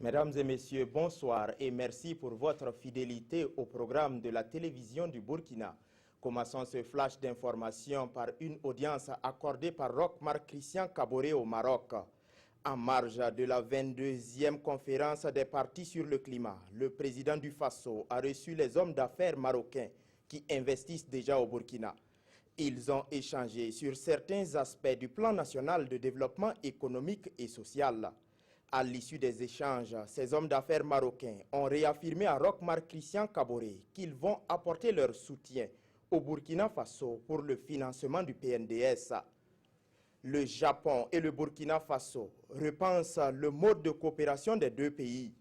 Mesdames et messieurs, bonsoir et merci pour votre fidélité au programme de la télévision du Burkina. Commençons ce flash d'information par une audience accordée par Roch-Marc Christian Kaboré au Maroc. En marge de la 22e conférence des partis sur le climat, le président du Faso a reçu les hommes d'affaires marocains qui investissent déjà au Burkina. Ils ont échangé sur certains aspects du plan national de développement économique et social. À l'issue des échanges, ces hommes d'affaires marocains ont réaffirmé à Roch-Marc Christian Kaboré qu'ils vont apporter leur soutien au Burkina Faso pour le financement du PNDS. Le Japon et le Burkina Faso repensent le mode de coopération des deux pays.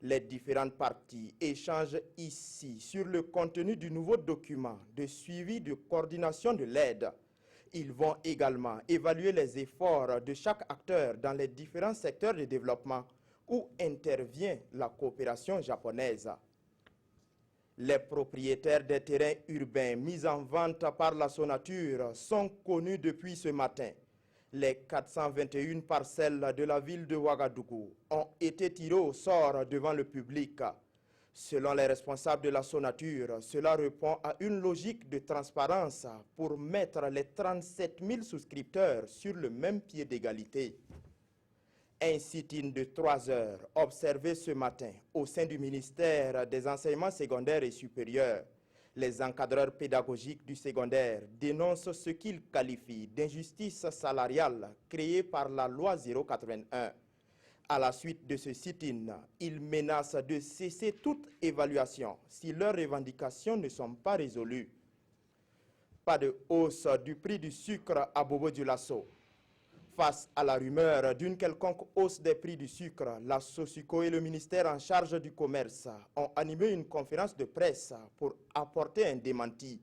Les différentes parties échangent ici sur le contenu du nouveau document de suivi de coordination de l'aide. Ils vont également évaluer les efforts de chaque acteur dans les différents secteurs de développement où intervient la coopération japonaise. Les propriétaires des terrains urbains mis en vente par la Sonature sont connus depuis ce matin. Les 421 parcelles de la ville de Ouagadougou ont été tirées au sort devant le public. Selon les responsables de la Sonature, cela répond à une logique de transparence pour mettre les 37 000 souscripteurs sur le même pied d'égalité. Un sit-in de 3 heures observé ce matin au sein du ministère des Enseignements secondaires et supérieurs. Les encadreurs pédagogiques du secondaire dénoncent ce qu'ils qualifient d'injustice salariale créée par la loi 081. À la suite de ce sit-in, ils menacent de cesser toute évaluation si leurs revendications ne sont pas résolues. Pas de hausse du prix du sucre à Bobo-Dioulasso. Face à la rumeur d'une quelconque hausse des prix du sucre, la Sosuco et le ministère en charge du commerce ont animé une conférence de presse pour apporter un démenti.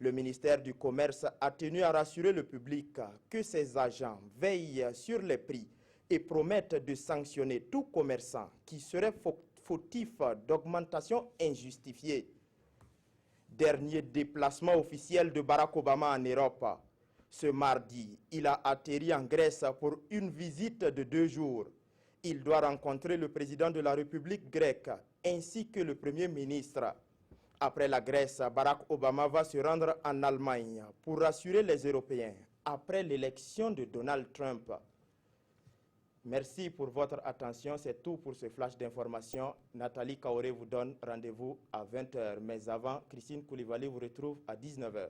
Le ministère du Commerce a tenu à rassurer le public que ses agents veillent sur les prix et promettent de sanctionner tout commerçant qui serait fautif d'augmentation injustifiée. Dernier déplacement officiel de Barack Obama en Europe. Ce mardi, il a atterri en Grèce pour une visite de 2 jours. Il doit rencontrer le président de la République grecque ainsi que le Premier ministre. Après la Grèce, Barack Obama va se rendre en Allemagne pour rassurer les Européens après l'élection de Donald Trump. Merci pour votre attention. C'est tout pour ce flash d'information. Nathalie Kaoré vous donne rendez-vous à 20 h. Mais avant, Christine Koulibaly vous retrouve à 19 h.